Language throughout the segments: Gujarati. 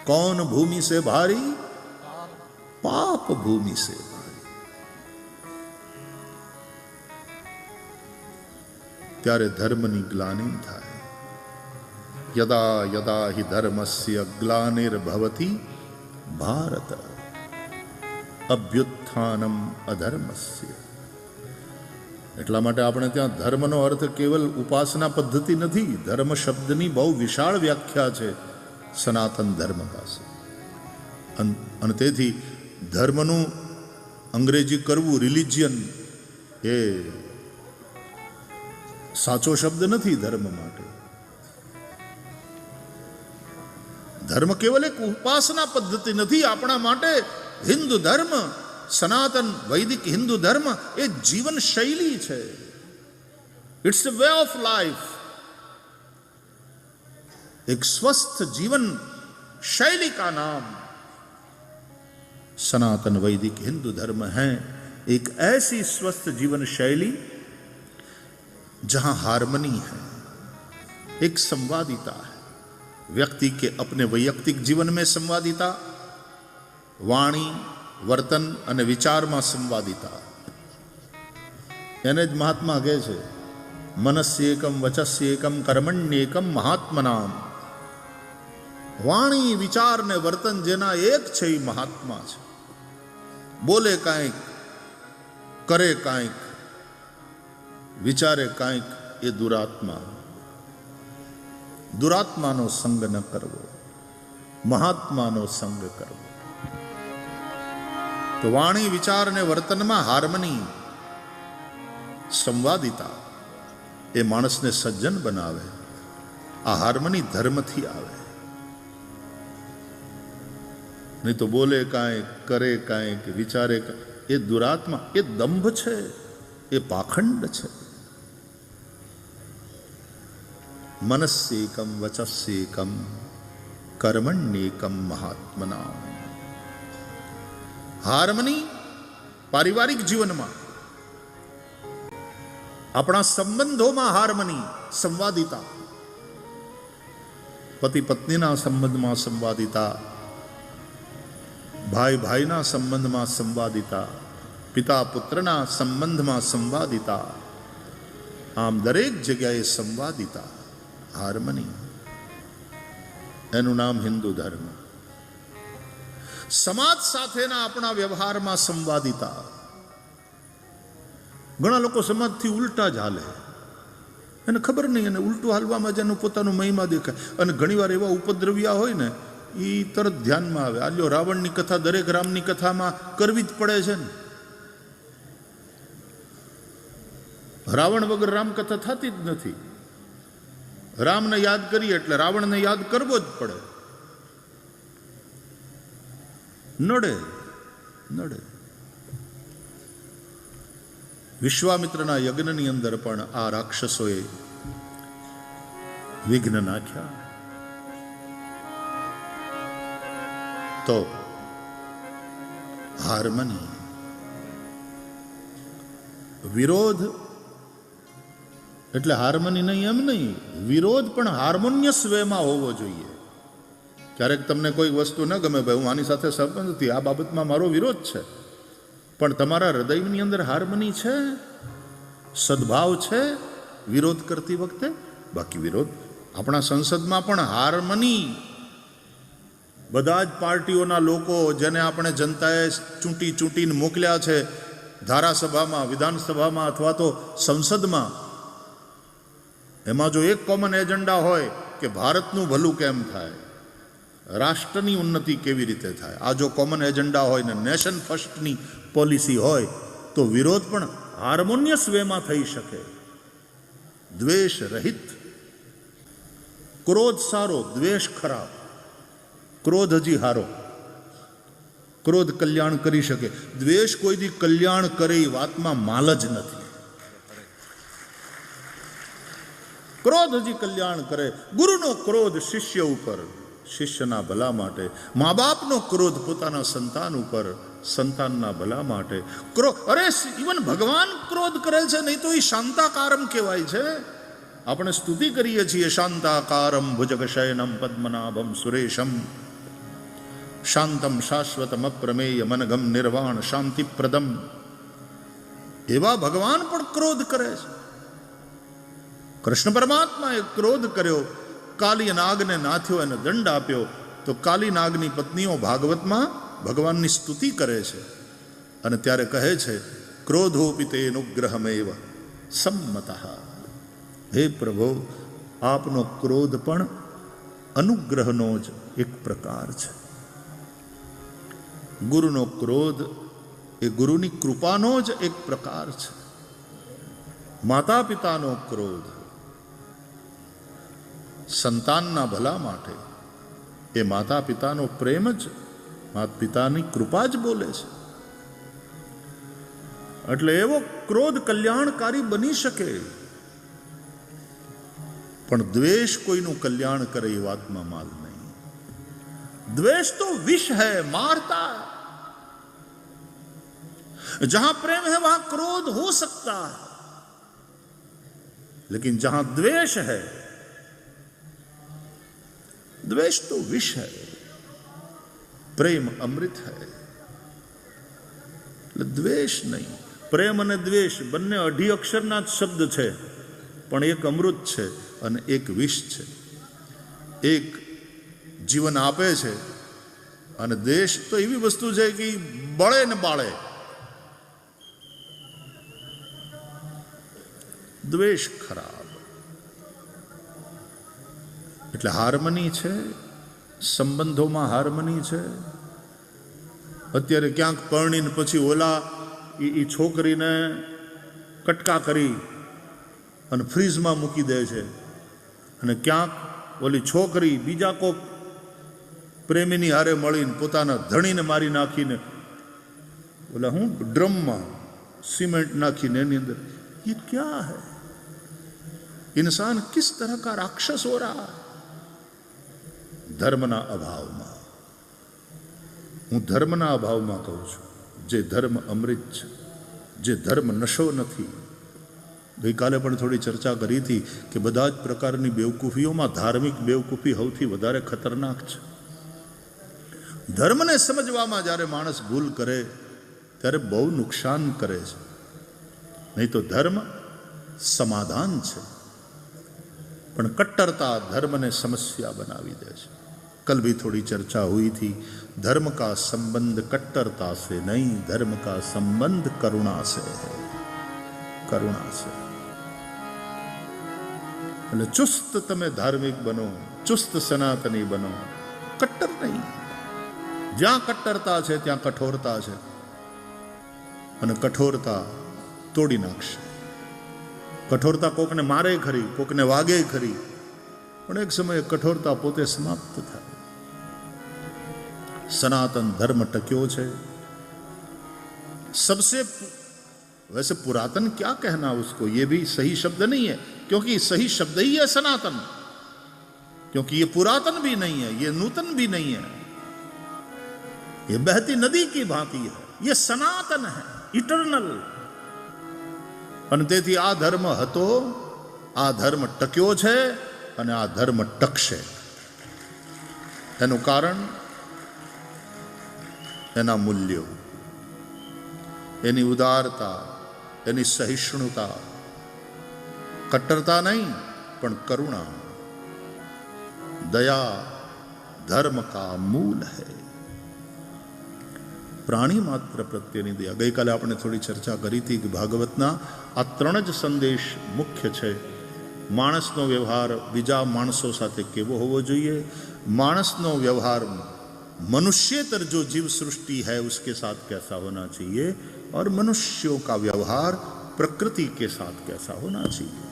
कौन भूमि से भारी, पाप भूमि से भारी। त्यारे धर्मनी ग्लानि थाय, यदा यदा हि धर्मस्य ग्लानिर्भवति भारत अभ्युत्थानम अधर्मस्य। એટલા માટે આપણે ત્યાં ધર્મનો અર્થ કેવલ ઉપાસના પદ્ધતિ નથી. ધર્મ શબ્દની બહુ વિશાળ વ્યાખ્યા છે સનાતન ધર્મ પાસે. અને તેથી ધર્મનું અંગ્રેજી કરવું, રિલિજિયન, એ સાચો શબ્દ નથી ધર્મ માટે. ધર્મ કેવલ એક ઉપાસના પદ્ધતિ નથી. આપણા માટે હિન્દુ ધર્મ, સનાતન વૈદિક હિન્દુ ધર્મ એ જીવન શૈલી છે. It's a way of life. एक स्वस्थ जीवन शैली का नाम सनातन वैदिक हिंदू धर्म है. एक ऐसी स्वस्थ जीवन शैली जहां हार्मनी है, एक संवादिता है. व्यक्ति के अपने वैयक्तिक जीवन में संवादिता, वाणी वर्तन અને વિચારમાં સંવાદિતા. એને જ મહાત્મા કહે છે મનસ્યેકમ વચસ્યેકમ કર્મણ્યેકમ મહાત્મનામ. વાણી વિચાર ને વર્તન જેના એક છે એ મહાત્મા છે. બોલે કાંઈક, કરે કાંઈક, વિચારે કાંઈક, એ દુરાત્મા. દુરાત્માનો સંગ ન કરવો, મહાત્માનો સંગ કરવો. તો વાણી વિચાર અને વર્તનમાં હાર્મની, સંવાદિતા એ માણસને સજ્જન બનાવે. આ હાર્મની ધર્મથી આવે. નહીં તો બોલે કાંઈક, કરે કાંઈક, વિચારે કાંઈક, એ દુરાત્મા, એ દંભ છે, એ પાખંડ છે. મનસ્યેકમ વચસ્યેકમ કર્મણ્યેકમ મહાત્મના. હાર્મની પારિવારિક જીવનમાં, આપણા સંબંધોમાં હાર્મની, સંવાદિતા. પતિ પત્નીના સંબંધમાં સંવાદિતા, ભાઈ ભાઈના સંબંધમાં સંવાદિતા, પિતા પુત્રના સંબંધમાં સંવાદિતા. આમ દરેક જગ્યાએ સંવાદિતા, હાર્મની. એનું નામ હિન્દુ ધર્મ. સમાજ સાથેના આપણા વ્યવહારમાં સંવાદિતા. ઘણા લોકો સમાજથી ઉલટા જ હાલે, એને ખબર નહીં, અને ઉલટું હાલવામાં જ એનું પોતાનું મહિમા દેખાય. અને ઘણીવાર એવા ઉપદ્રવ્યા હોય ને, એ તરત ધ્યાનમાં આવે. આ લ્યો રાવણની કથા દરેક રામની કથામાં કરવી જ પડે છે ને. રાવણ વગર રામકથા થતી જ નથી. રામને યાદ કરીએ એટલે રાવણને યાદ કરવો જ પડે. નડે નડે. વિશ્વામિત્રના યજ્ઞની અંદર પણ આ રાક્ષસોએ વિઘ્ન નાખ્યા. તો હાર્મની, વિરોધ એટલે હાર્મની નહીં એમ નહીં, વિરોધ પણ હાર્મોનિયસ વેમાં હોવો જોઈએ. ક્યારેક તમને કોઈ વસ્તુ ન ગમે, ભાઈ હું આની સાથે સહમત નથી, આ બાબતમાં મારો વિરોધ છે, પણ તમારા હૃદયની અંદર હાર્મની છે, સદભાવ છે વિરોધ કરતી વખતે. બાકી વિરોધ, આપણા સંસદમાં પણ હાર્મની, બધા જ પાર્ટીઓના લોકો જેને આપણે જનતાએ ચૂંટીને મોકલ્યા છે ધારાસભામાં, વિધાનસભામાં અથવા તો સંસદમાં, એમાં જો એક કોમન એજન્ડા હોય કે ભારતનું ભલું કેમ થાય, રાષ્ટ્રની ઉન્નતિ કેવી રીતે થાય, આ જો કોમન એજન્ડા હોય ને નેશન ફર્સ્ટની પોલિસી હોય, તો વિરોધ પણ હાર્મોનિયસ વેમાં થઈ શકે, દ્વેષ રહિત. ક્રોધ સારો, દ્વેષ ખરાબ. ક્રોધ હજી હારો. ક્રોધ કલ્યાણ કરી શકે, દ્વેષ કોઈ દી કલ્યાણ કરે એ વાતમાં માલ જ નથી. ક્રોધ હજી કલ્યાણ કરે. ગુરુનો ક્રોધ શિષ્ય ઉપર, શિષ્યના ભલા માટે. મા બાપનો ક્રોધ પોતાના સંતાન ઉપર, સંતાનના ભલા માટે. અરે ઇવન ભગવાન ક્રોધ કરે છે, નહીં તો એ શાંતાકારમ કહેવાય છે. આપણે સ્તુતિ કરીએ છીએ શાંતાકારમ ભુજગશયનમ પદ્મનાભમ સુરેશમ. શાંતમ શાશ્વતમ અપ્રમેય મનગમ નિર્વાણ શાંતિપ્રદમ. એવા ભગવાન પણ ક્રોધ કરે છે. કૃષ્ણ પરમાત્માએ ક્રોધ કર્યો, કાલી નાગને નાથ્યો, એને દંડ આપ્યો. તો કાલી નાગની પત્નીઓ ભાગવતમાં ભગવાનની સ્તુતિ કરે છે અને ત્યારે કહે છે ક્રોધોપિ તે અનુગ્રહમેવ સંમતઃ. હે પ્રભુ, આપનો ક્રોધ પણ અનુગ્રહનો જ એક પ્રકાર છે. ગુરુનો ક્રોધ એ ગુરુની કૃપાનો જ એક પ્રકાર છે. માતા પિતાનો ક્રોધ સંતાનના ભલા માટે, એ માતા પિતાનો પ્રેમ જ, માતા પિતાની કૃપા જ બોલે છે. એટલે એવો ક્રોધ કલ્યાણકારી બની શકે, પણ દ્વેષ કોઈનું કલ્યાણ કરે એ વાતમાં માલ નહીં. द्वेष तो विष है, मारता है. जहां प्रेम है वहां क्रोध हो सकता है, लेकिन जहां द्वेष है, द्वेष तो विष है, प्रेम अमृत है. द्वेष नहीं, प्रेम અને દ્વેષ બંને અઢી અક્ષરના જ શબ્દ છે, પણ એક અમૃત છે અને એક વિષ છે. એક જીવન આપે છે અને દેશ તો એવી વસ્તુ છે કે બળે ને બાળે. દ્વેષ ખરાબ. એટલે હાર્મની છે, સંબંધોમાં હાર્મની છે. અત્યારે ક્યાંક પરણીને પછી ઓલા એ છોકરીને કટકા કરી અને ફ્રીજમાં મૂકી દે છે, અને ક્યાંક ઓલી છોકરી બીજા કોક પ્રેમીની હારે મળીને પોતાના ધણીને મારી નાખીને ઓલા હું ડ્રમમાં સિમેન્ટ નાખીને એની અંદર. ये क्या है? इंसान किस तरह का राक्षस हो रहा है? ધર્મના અભાવમાં. હું ધર્મના અભાવમાં કહું છું. જે ધર્મ અમૃત છે, જે ધર્મ નશો નથી. ગઈકાલે પણ થોડી ચર્ચા કરી હતી કે બધા જ પ્રકારની બેવકૂફીઓમાં ધાર્મિક બેવકૂફી સૌથી વધારે ખતરનાક છે. ધર્મને સમજવામાં જ્યારે માણસ ભૂલ કરે ત્યારે બહુ નુકસાન કરે છે. નહીં તો ધર્મ સમાધાન છે, પણ कट्टरता धर्म ने समस्या बनावी दे છે. कल भी थोड़ी चर्चा हुई थी, धर्म का संबंध कट्टरता से नहीं, धर्म का संबंध करुणा से है. करुणा से. એટલે ચુસ્ત તમે ધાર્મિક બનો, ચુસ્ત સનાતની બનો, કટ્ટર નહીં. જ્યાં કટ્ટરતા છે ત્યાં કઠોરતા છે, અને કઠોરતા તોડી નાખશે. કઠોરતા કોકને મારે ખરી, કોકને વાગે ખરી, પણ એક સમયે કઠોરતા પોતે સમાપ્ત થાય. सनातन धर्म टक्यो છે. सबसे वैसे पुरातन क्या कहना उसको, ये भी सही शब्द नहीं है, क्योंकि सही शब्द ही है सनातन. क्योंकि ये पुरातन भी नहीं है, ये नूतन भी नहीं है, ये बहती नदी की भांति है. ये सनातन है, इटर्नल. અને તેથી આ ધર્મ હતો, આ ધર્મ ટક્યો છે અને આ ધર્મ ટકશે. એનું કારણ એના મૂલ્યો, એની ઉદારતા, એની સહિષ્ણુતા. કટ્ટરતા નહીં પણ કરુણા, દયા ધર્મ કા મૂલ है. પ્રાણી માત્ર પ્રત્યેની દયા. ગઈકાલે આપણે થોડી ચર્ચા કરી હતી કે ભાગવતના આ ત્રણ જ સંદેશ મુખ્ય છે. માણસનો વ્યવહાર બીજા માણસો સાથે કેવો હોવો જોઈએ, માણસનો વ્યવહાર मनुष्यतर जो जीव सृष्टि है उसके साथ कैसा होना चाहिए, और मनुष्यों का व्यवहार प्रकृति के साथ कैसा होना चाहिए.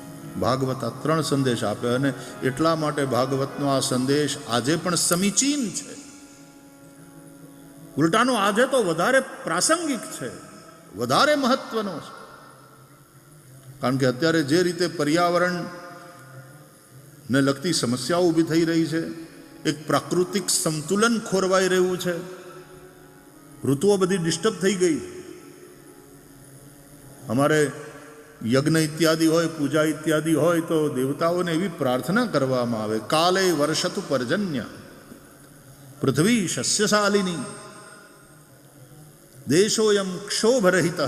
ભાગવત આ ત્રણ સંદેશ આપે, અને એટલા માટે ભાગવતનો આ સંદેશ આજે પણ સમીચીન છે. ઉલટાનો આજે તો વધારે પ્રાસંગિક છે, વધારે મહત્વનો છે. કારણ કે અત્યારે જે રીતે પર્યાવરણને લગતી સમસ્યાઓ ઊભી થઈ રહી છે, એક પ્રાકૃતિક સંતુલન ખોરવાઈ રહ્યું છે, ઋતુઓ બધી ડિસ્ટર્બ થઈ ગઈ. અમારે યજ્ઞ ઇત્યાદિ હોય, પૂજા ઇત્યાદિ હોય તો દેવતાઓને એવી પ્રાર્થના કરવામાં આવે, કાલે વર્ષતુ પર્જન્ય, પૃથ્વી શસ્યશાલિની, દેશોયમ ક્ષોભરહિત,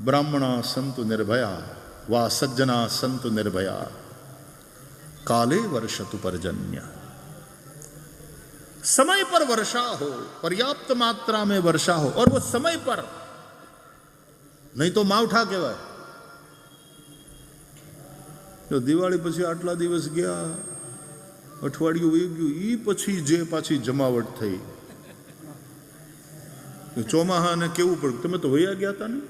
બ્રાહ્મણા સંતુ નિર્ભયા વા સજ્જના સંતુ નિર્ભયા, काले वर्षतु पर्जन्य। समय पर वर्षा हो, पर्याप्त मात्रा में वर्षा हो, और वो समय पर, नहीं तो मावठा कहेवाय। जो दिवाળી પછી આટલા દિવસ ગયા, અઠવાડિયું વહી ગયું, એ પછી જે પાછી જમાવટ થઈ, ચોમાહાને કેવું પડ્યું, તમે તો વયા ગયા હતા ને,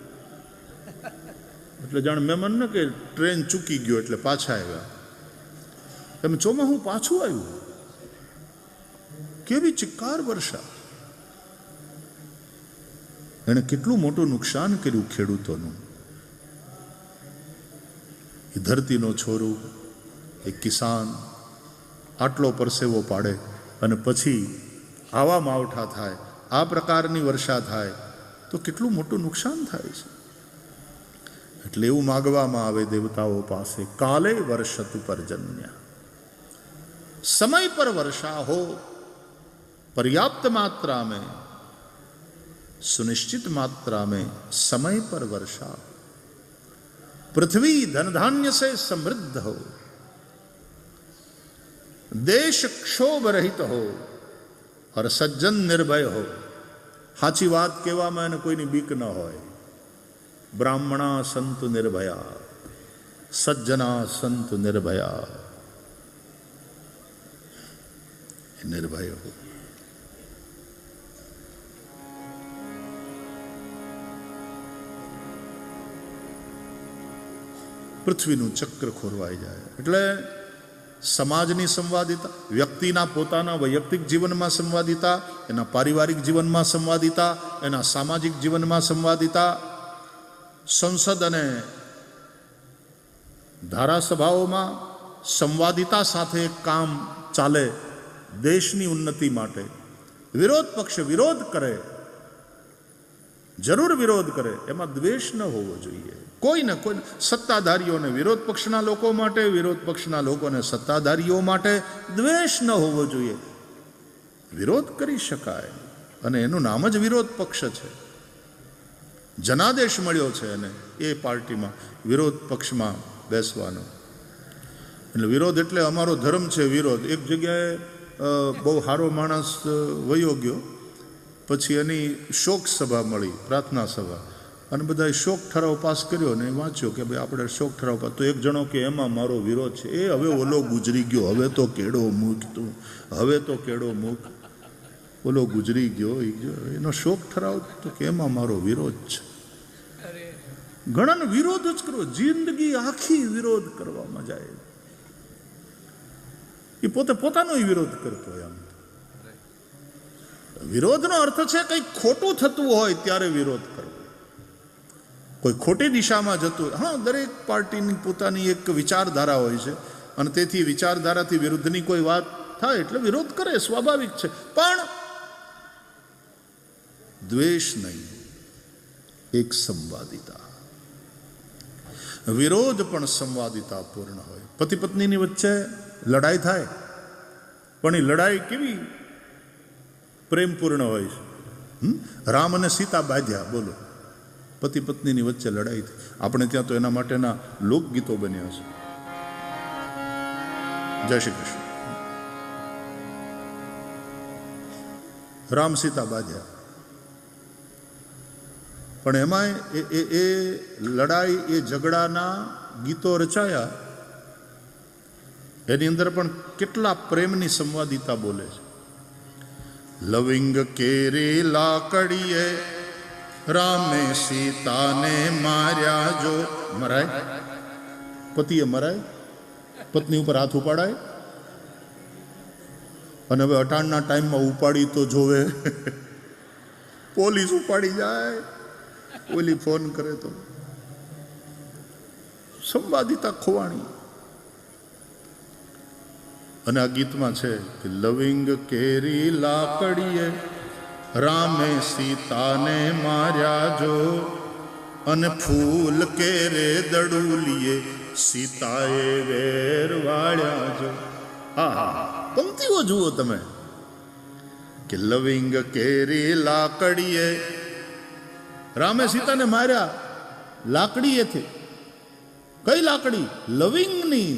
એટલે જાણ મહેમાન ને કે ટ્રેન ચૂકી ગયો એટલે પાછા આવ્યા, તમે ચોમાહું પાછું આવ્યું, કેવી ચિક્કાર વર્ષા, એને કેટલું મોટું નુકસાન કર્યું ખેડૂતોનું. એ ધરતીનો છોરું, એ કિસાન આટલો પરસેવો પાડે અને પછી આવા માવઠા થાય, આ પ્રકારની વર્ષા થાય તો કેટલું મોટું નુકસાન થાય છે. એટલે એવું માગવામાં આવે દેવતાઓ પાસે, કાલે વર્ષતુ પર્જન્ય, समय पर वर्षा हो, पर्याप्त मात्रा में, सुनिश्चित मात्रा में समय पर वर्षा, पृथ्वी धन धान्य से समृद्ध हो, देश क्षोभ रहित हो और सज्जन निर्भय हो. साची बात कहेवामां એને કોઈની બીક ન હોય. બ્રાહ્મણા સંતુ નિર્ભયા, સજ્જના સંતુ નિર્ભયા, નિર્ભય હો. પૃથ્વીનું ચક્ર ખોરવાઈ જાય એટલે સમાજની સંવાદિતા, વ્યક્તિના પોતાના વૈયક્તિક જીવનમાં સંવાદિતા, એના પારિવારિક જીવનમાં સંવાદિતા, એના સામાજિક જીવનમાં સંવાદિતા, સંસદ અને ધારાસભાઓમાં સંવાદિતા સાથે કામ ચાલે. દેશની ઉન્નતિ માટે વિરોધ પક્ષ વિરોધ કરે, જરૂર વિરોધ કરે, એમાં દ્વેષ ન હોવો જોઈએ. કોઈને કોઈ, સત્તાધારીઓને વિરોધ પક્ષના લોકો માટે, વિરોધ પક્ષના લોકોને સત્તાધારીઓ માટે દ્વેષ ન હોવો જોઈએ. વિરોધ કરી શકાય અને એનું નામ જ વિરોધ પક્ષ છે. જનાદેશ મળ્યો છે અને એ પાર્ટીમાં વિરોધ પક્ષમાં બેસવાનો. એટલે વિરોધ એટલે અમારો ધર્મ છે વિરોધ. એક જગ્યાએ બહુ સારો માણસ વયો ગયો, પછી એની શોક સભા મળી, પ્રાર્થના સભા, અને બધાએ શોક ઠરાવ પાસ કર્યો અને વાંચ્યો કે ભાઈ આપણે શોક ઠરાવ પાસ. તો એક જણો કે એમાં મારો વિરોધ છે. એ હવે ઓલો ગુજરી ગયો, હવે તો કેડો મૂક તું, હવે તો કેડો મૂક, ઓલો ગુજરી ગયો, એનો શોક ઠરાવ તો કે એમાં મારો વિરોધ છે. ઘણાને વિરોધ જ કરવો, જિંદગી આખી વિરોધ કરવામાં જાય. એ પોતે પોતાનો વિરોધ કરતો હોય. આમ વિરોધનો અર્થ છે કંઈક ખોટું થતું હોય ત્યારે વિરોધ કરવો, કોઈ ખોટી દિશામાં જતું. હા, દરેક પાર્ટીની પોતાની એક વિચારધારા હોય છે અને તેથી વિચારધારાથી વિરુદ્ધની કોઈ વાત થાય એટલે વિરોધ કરે, સ્વાભાવિક છે. પણ દ્વેષ નહીં, એક સંવાદિતા. વિરોધ પણ સંવાદિતા પૂર્ણ હોય. પતિ પત્નીની વચ્ચે લડાઈ થાય પણ એ લડાઈ કેવી પ્રેમપૂર્ણ હોય છે. રામ અને સીતા બાંધ્યા, બોલો, પતિ પત્નીની વચ્ચે લડાઈ થઈ. આપણે ત્યાં તો એના માટેના લોકગીતો બન્યા છે. જય શ્રી કૃષ્ણ. રામ સીતા બાંધ્યા, પણ એમાંય એ લડાઈ, એ ઝઘડાના ગીતો રચાયા, એની અંદર પણ કેટલા પ્રેમની સંવાદિતા બોલે છે. લવિંગ કેરી લાકડીએ રામે સીતાને માર્યા જો. મરાય, પતિએ મરાય, પત્ની ઉપર હાથ ઉપાડાય, અને હવે અટાણના ટાઈમમાં ઉપાડી તો જોવે, પોલીસ ઉપાડી જાય, ઓલી ફોન કરે તો સંવાદિતા ખોવાણી. અને આ ગીતમાં છે કે લવિંગ કેરી લાકડીએ રામે સીતાને માર્યા જો, અને ફૂલ કેરે દડુલીએ સીતાએ વેર વાળ્યા જો. હા, પંક્તિઓ જુઓ તમે, કે લવિંગ કેરી લાકડીએ, રામે સીતાને માર્યા લાકડીએથી. કઈ લાકડી? લવિંગની.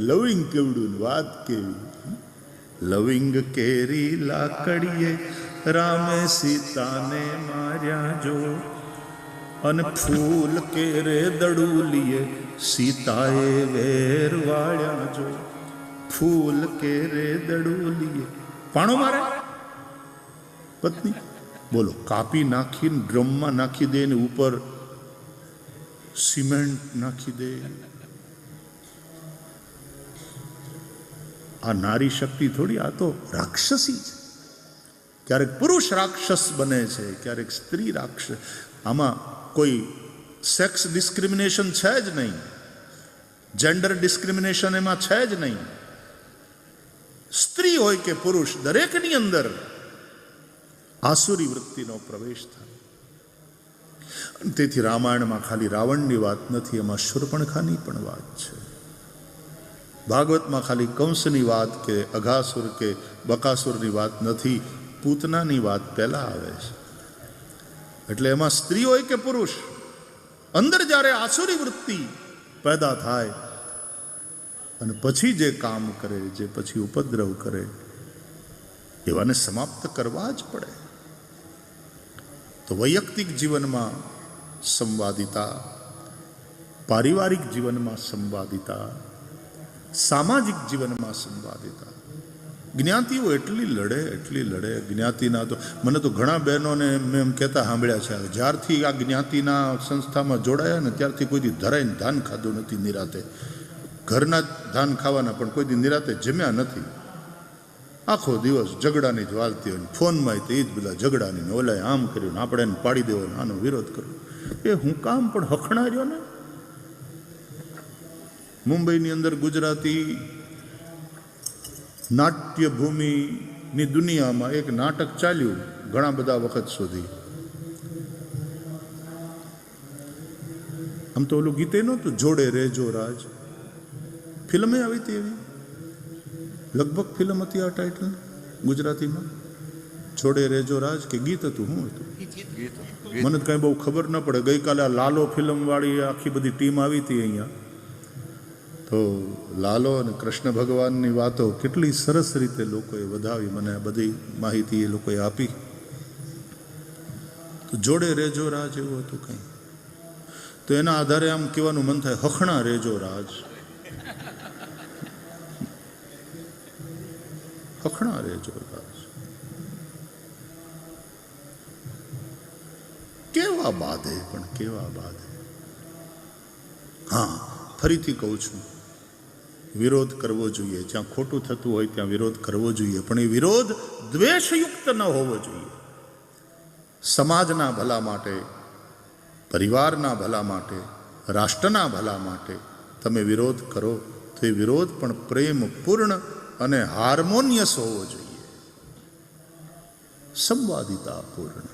લવિંગ કેવડું, વાત કેવી. લવિંગ કેરી લાકડીએ રામે સીતાને માર્યા જો, અને ફૂલ કેરે દડુલીએ સીતાએ વેર વાળ્યા જો. ફૂલ કેરે દડુલીએ પાણો મારે પત્ની. બોલો, કાપી નાખીને ડ્રમમાં નાખી દે ને ઉપર સિમેન્ટ નાખી દે. આ નારી શક્તિ થોડી, આ તો રાક્ષસી છે. ક્યારેક પુરુષ રાક્ષસ બને છે, ક્યારેક સ્ત્રી રાક્ષસ. આમાં કોઈ સેક્સ ડિસ્ક્રિમિનેશન છે જ નહીં, જેન્ડર ડિસ્ક્રિમિનેશન એમાં છે જ નહીં. સ્ત્રી હોય કે પુરુષ, દરેકની અંદર આસુરી વૃત્તિનો પ્રવેશ થાય. તેથી રામાયણમાં ખાલી રાવણની વાત નથી, એમાં શૂર્પણખાની પણ વાત છે. ભાગવતમાં ખાલી કંસની વાત કે અઘાસુર કે બકાસુરની વાત નથી, પૂતનાની વાત પહેલા આવે છે. એટલે એમાં સ્ત્રી હોય કે પુરુષ, અંદર જ્યારે આસુરી વૃત્તિ પેદા થાય અને પછી જે કામ કરે, જે પછી ઉપદ્રવ કરે, એવાને સમાપ્ત કરવા જ પડે. તો વૈયક્તિક જીવનમાં સંવાદિતા, પારિવારિક જીવનમાં સંવાદિતા, સામાજિક જીવનમાં સંવાદિતા. જ્ઞાતિઓ એટલી લડે. જ્ઞાતિના તો મને તો ઘણા બહેનોને મેં એમ કહેતા સાંભળ્યા છે, જ્યારથી આ જ્ઞાતિના સંસ્થામાં જોડાયા ને ત્યારથી કોઈ દી ધરાઈને ધાન ખાધું નથી નિરાતે. ઘરના જ ધાન ખાવાના, પણ કોઈ દી નિરાતે જમ્યા નથી. આખો દિવસ ઝઘડાની જ વાલતી હોય, ફોનમાં તે જ બધા ઝઘડાની ને ઓલાએ આમ કર્યું, આપણે એને પાડી દેવો, આનો વિરોધ કર્યો. એ હું કામ પણ હખણા રહ્યો ને. મુંબઈની અંદર ગુજરાતી નાટ્ય ભૂમિની દુનિયામાં એક નાટક ચાલ્યું ઘણા બધા વખત સુધી. આમ તો ઓલું ગીતે નહોતું, જોડે રેજો રાજ. ફિલ્મે આવી હતી એવી, લગભગ ફિલ્મ હતી આ ટાઇટલ ગુજરાતીમાં, જોડે રેજો રાજ. કે ગીત હતું? શું હતું? મને તો કાંઈ બહુ ખબર ન પડે. ગઈકાલે આ લાલો ફિલ્મવાળી આખી બધી ટીમ આવી હતી અહીંયા, તો લાલો અને કૃષ્ણ ભગવાનની વાતો કેટલી સરસ રીતે લોકોએ વધાવી. મને બધી માહિતી એ લોકોએ આપી. તો જોડે રેજો રાજ એવું હતું કંઈ. તો એના આધારે આમ કહેવાનું મન થાય, હખણા રેજો રાજ, હખણા રેજો રાજ. કેવા બાંધે, પણ કેવા બાંધે. હા, ફરીથી કહું છું, વિરોધ કરવો જોઈએ. જ્યાં ખોટું થતું હોય ત્યાં વિરોધ કરવો જોઈએ, પણ એ વિરોધ દ્વેષયુક્ત ન હોવો જોઈએ. સમાજના ભલા માટે, પરિવારના ભલા માટે, રાષ્ટ્રના ભલા માટે તમે વિરોધ કરો તો એ વિરોધ પણ પ્રેમપૂર્ણ અને હાર્મોનિયસ હોવો જોઈએ, સંવાદિતાપૂર્ણ.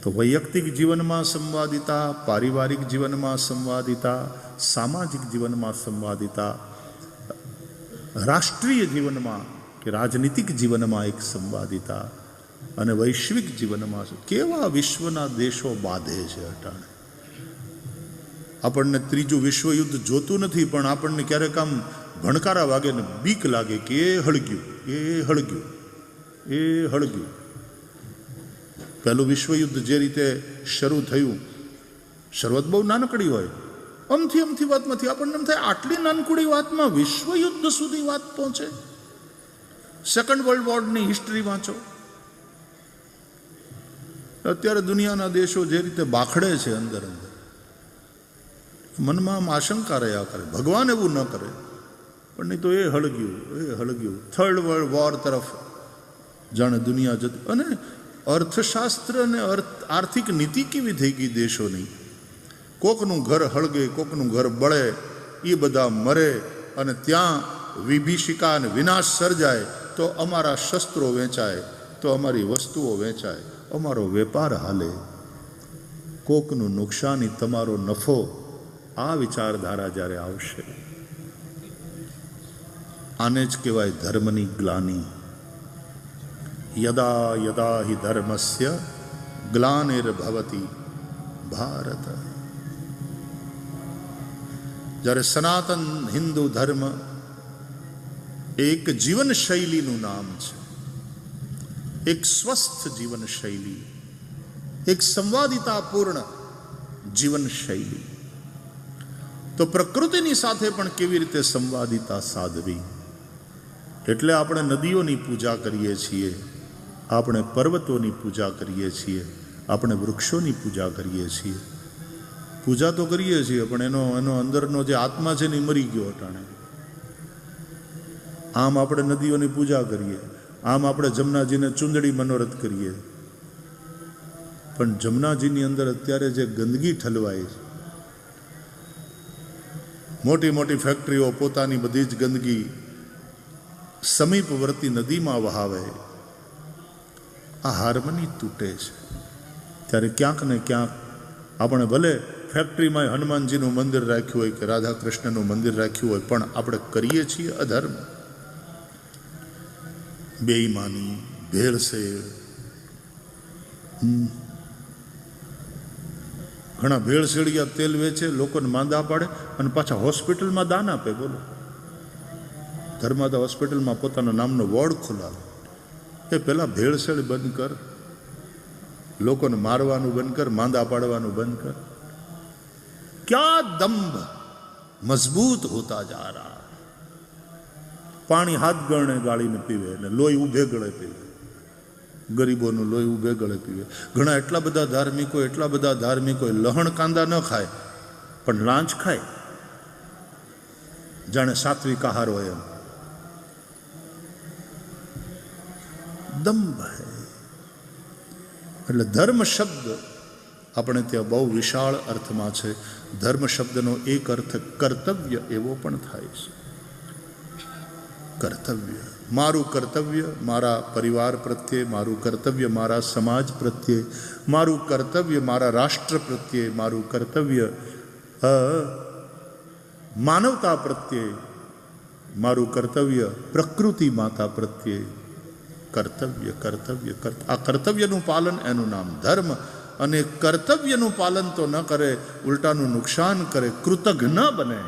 તો વૈયક્તિક જીવનમાં સંવાદિતા, પારિવારિક જીવનમાં સંવાદિતા, સામાજિક જીવનમાં સંવાદિતા, રાષ્ટ્રીય જીવનમાં કે રાજનીતિક જીવનમાં એક સંવાદિતા, અને વૈશ્વિક જીવનમાં કેવા વિશ્વના દેશો બાંધે છે અટાણે. આપણને ત્રીજું વિશ્વયુદ્ધ જોતું નથી, પણ આપણને ક્યારેક આમ ભણકારા વાગે ને બીક લાગે કે એ હળગ્યું, એ હળગ્યું, એ હળગ્યું. પહેલું વિશ્વયુદ્ધ જે રીતે શરૂ થયું, શરૂઆત બહુ નાનકડી હોય, અમથી વાતમાંથી આપણને એમ થાય આટલી નાનકડી વાતમાં વિશ્વયુદ્ધ સુધી વાત પહોંચે. સેકન્ડ વર્લ્ડ વોરની હિસ્ટ્રી વાંચો. અત્યારે દુનિયાના દેશો જે રીતે બાખડે છે અંદર અંદર, મનમાં આમ આશંકા રહ્યા કરે, ભગવાન એવું ન કરે, પણ નહીં તો એ હળગ્યું. થર્ડ વર્લ્ડ વોર તરફ જાણે દુનિયા જતી. અને અર્થશાસ્ત્ર અને આર્થિક નીતિ કેવી થઈ ગઈ દેશોની. કોકનું ઘર હળગે, કોકનું ઘર બળે, એ બધા મરે, અને ત્યાં વિભીષિકા અને વિનાશ સર્જાય તો અમારા શસ્ત્રો વેચાય, તો અમારી વસ્તુઓ વેચાય, અમારો વેપાર હાલે. કોકનું નુકસાની, તમારો નફો. આ વિચારધારા જ્યારે આવશે, આને જ કહેવાય ધર્મની ગ્લાની. યદા યદા હિ ધર્મસ્ય ગ્લાનિર્ભવતિ ભારત. જ્યારે સનાતન હિન્દુ ધર્મ એક જીવન શૈલીનું નામ છે, એક સ્વસ્થ જીવન શૈલી, એક સંવાદિતાપૂર્ણ જીવન શૈલી, તો પ્રકૃતિની સાથે પણ કેવી રીતે સંવાદિતા સાધવી. એટલે આપણે નદીઓની પૂજા કરીએ છીએ, આપણે પર્વતોની પૂજા કરીએ છીએ, આપણે વૃક્ષોની પૂજા કરીએ છીએ. પૂજા તો કરીએ છીએ પણ એનો અંદરનો જે આત્મા છે ને એ મરી ગયો અટાણે. આમ આપણે નદીઓની પૂજા કરીએ, આમ આપણે જમનાજીને ચુંદડી મનોરથ કરીએ, પણ જમનાજીની અંદર અત્યારે જે ગંદકી ઠલવાય છે, મોટી મોટી ફેક્ટરીઓ પોતાની બધી જ ગંદકી સમીપવર્તી નદીમાં વહાવે, આ હાર્મની તૂટે છે. ત્યારે ક્યાંક ને ક્યાંક આપણે ભલે ફેક્ટરીમાં હનુમાનજીનું મંદિર રાખ્યું હોય કે રાધા કૃષ્ણનું મંદિર રાખ્યું હોય, પણ આપણે કરીએ છીએ અધર્મ, બેઈમાની, ભેળસેળ. ઘણા ભેળસેળિયા તેલ વેચે, લોકોને માંદા પાડે અને પાછા હોસ્પિટલમાં દાન આપે. બોલો, ધર્માદા હોસ્પિટલમાં પોતાના નામનો વોર્ડ ખોલાવે. એ પહેલાં ભેળસેળ બંધ કર, લોકોને મારવાનું બંધ કર, માંદા પાડવાનું બંધ કર. ક્યાં દંભ મજબૂત હોતા જા રહા. પાણી હાથ ગણે ગાળીને પીવે ને લોહી ઉભે ગળે પીવે, ગરીબોનું લોહી ઉભે ગળે પીવે. ઘણા એટલા બધા ધાર્મિકો લહણ કાંદા ન ખાય પણ લાંચ ખાય, જાણે સાત્વિક આહાર હોય એમ. દંભ હૈ. એટલે ધર્મ શબ્દ આપણે ત્યાં બહુ વિશાળ અર્થમાં છે. ધર્મ શબ્દનો એક અર્થ કર્તવ્ય એવો પણ થાય છે. કર્તવ્ય, મારું કર્તવ્ય મારા પરિવાર પ્રત્યે, મારું કર્તવ્ય મારા સમાજ પ્રત્યે, મારું કર્તવ્ય મારા રાષ્ટ્ર પ્રત્યે, મારું કર્તવ્ય માનવતા પ્રત્યે, મારું કર્તવ્ય પ્રકૃતિ માતા પ્રત્યે. કર્તવ્ય કર્તવ્ય આ કર્તવ્યનું પાલન, એનું નામ ધર્મ. અને કર્તવ્યનું પાલન તો ન કરે, ઉલટાનું નુકસાન કરે, કૃતજ્ઞ ન બને,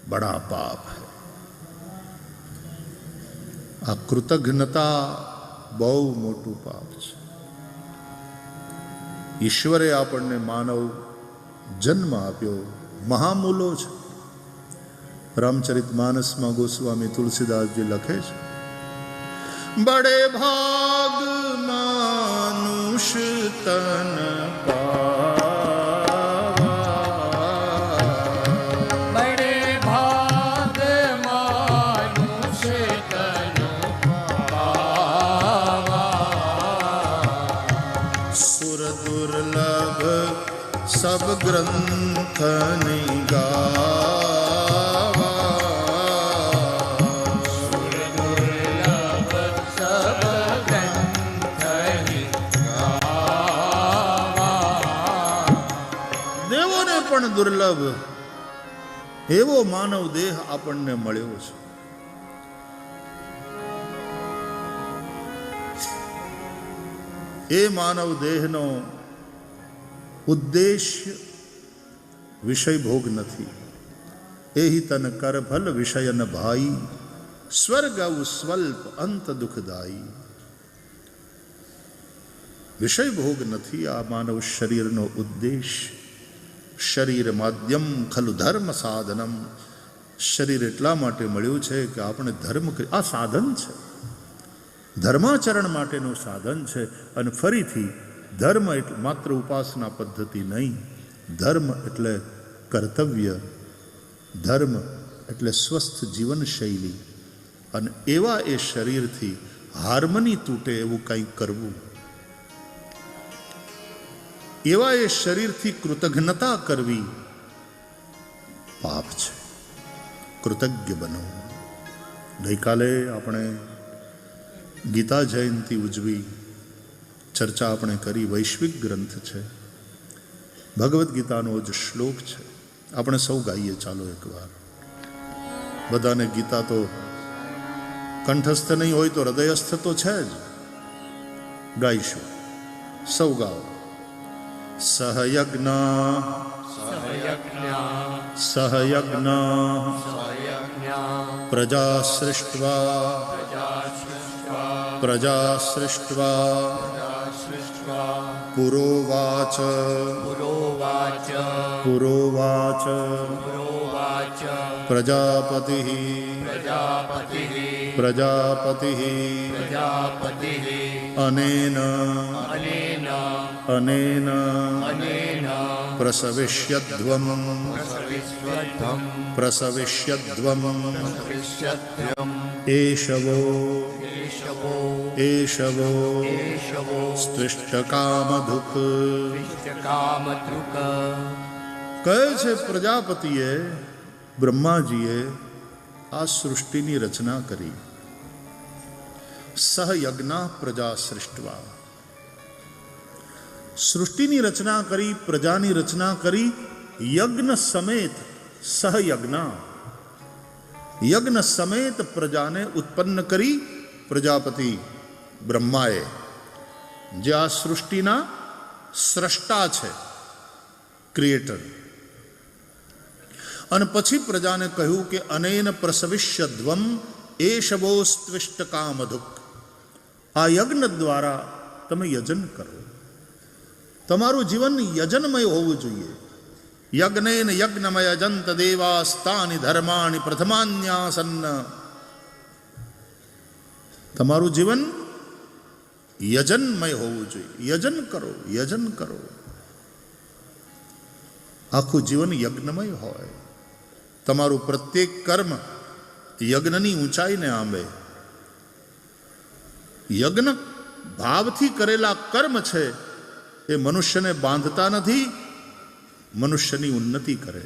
બડા પાપ હૈ. આ કૃતજ્ઞતા બહુ મોટું પાપ છે. ઈશ્વરે આપણને માનવ જન્મ આપ્યો, મહામૂલો છે. રામચરિત માનસમાં ગોસ્વામી તુલસીદાસજી લખે છે, બડે ભાગ માનુષ તન सब ग्रंथ निगावा, सब ग्रंथ निगावा. દેવોને પણ દુર્લભ એવો માનવ દેહ આપણને મળ્યો છે. એ માનવ દેહનો ઉદ્દેશ્ય વિષય ભોગ નથી. એહી તન કર ભલ વિષયન ભાઈ, સ્વર્ગ સ્વલ્પ અંત દુઃખદાયી. વિષય ભોગ નથી આ માનવ શરીરનો ઉદ્દેશ્ય. શરીર માધ્યમ ખલુ ધર્મ સાધનમ. શરીર એટલા માટે મળ્યું છે કે આપણે ધર્મ, આ સાધન છે, ધર્માચરણ માટેનું સાધન છે. અને ફરીથી ધર્મ એટલે માત્ર ઉપાસના પદ્ધતિ નહીં, ધર્મ એટલે કર્તવ્ય, ધર્મ એટલે સ્વસ્થ જીવન શૈલી. અને એવા એ શરીરથી હાર્મની તૂટે એવું કંઈક કરવું, એવા એ શરીરથી કૃતજ્ઞતા કરવી પાપ છે. કૃતજ્ઞ બનો. ગઈકાલે આપણે ગીતા જયંતિ ઉજવી, ચર્ચા આપણે કરી. વૈશ્વિક ગ્રંથ છે, ભગવદ્ ગીતાનો જ શ્લોક છે. આપણે સૌ ગાઈએ, ચાલો એકવાર. બધાને ગીતા તો કંઠસ્થ નહીં હોય તો હૃદયસ્થ તો છે જ. ગાઈશું, સૌ ગાઓ. સહયજ્ઞ સહયજ્ઞ પ્રજા સૃષ્ટ્વા પ્રજા સૃષ્ટ્વા પુરોવાચ પુરોવાચ પ્રજાપતિ પ્રજાપતિ અનેન અનેન પ્રસવિષ્યધ્વમ પ્રસવિષ્યધ્વમ એષવો એષવો સ્ત્વિષ્ટકામધુક. કહે છે પ્રજાપતિએ, બ્રહ્માજીએ આ સૃષ્ટિની રચના કરી. સહયજ્ઞ પ્રજા સૃષ્ટવા, સૃષ્ટિની રચના કરી, પ્રજાની રચના કરી, યજ્ઞ સમેત. સહયજ્ઞ, યજ્ઞ સમેત પ્રજાને ઉત્પન્ન કરી પ્રજાપતિ બ્રહ્માએ, જે આ સૃષ્ટિના સ્રષ્ટા છે, ક્રિએટર. અને પછી પ્રજાને કહ્યું કે અનેન પ્રસવિષ્યધ્વમ એષવો સ્ત્વિષ્ટકામધુક. આ યજ્ઞ દ્વારા તમે યજન કરો. તમારું જીવન યજનમય હોવું જોઈએ. યજ્ઞેન યજ્ઞમય જંત દેવાસ્તાની ધર્માણી પ્રથમાન્યાસન્ન. તમારું જીવન યજનમય હોવું જોઈએ. યજન કરો, યજન કરો. આખું જીવન યજ્ઞમય હોય. તમારું પ્રત્યેક કર્મ યજ્ઞની ઊંચાઈને આંબે. યજ્ઞ ભાવથી કરેલા કર્મ છે એ મનુષ્યને બાંધતા નથી, મનુષ્યની ઉન્નતિ કરે.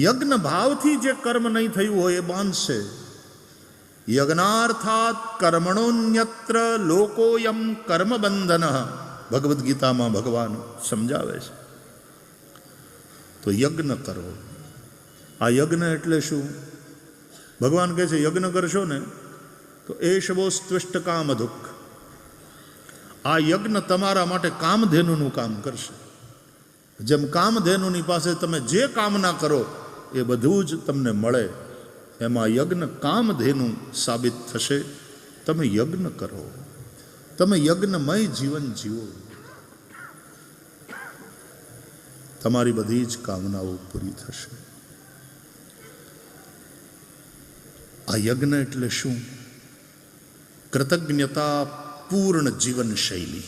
યજ્ઞ ભાવથી જે કર્મ નહીં થયું હોય એ બાંધશે. યજ્ઞાર્થાત કર્મણોન્યત્ર લોકોયમ કર્મબંધન. ભગવદ્ ગીતામાં ભગવાન સમજાવે છે. તો યજ્ઞ કરો. આ યજ્ઞ એટલે શું? ભગવાન કહે છે યજ્ઞ કરશો ને તો એષવો સ્ત્વિષ્ટકામધુક. આ યજ્ઞ તમારા માટે કામધેનુનું કામ કરશે. જેમ કામધેનુની પાસે તમે જે કામના કરો એ બધું જ તમને મળે, એમાં યજ્ઞ કામધેનુ સાબિત થશે. તમે યજ્ઞ કરો, તમે યજ્ઞમય જીવન જીવો. તમારી બધી જ કામનાઓ પૂરી થશે. આ યજ્ઞ એટલે શું? કૃતજ્ઞતા પૂર્ણ જીવન શૈલી.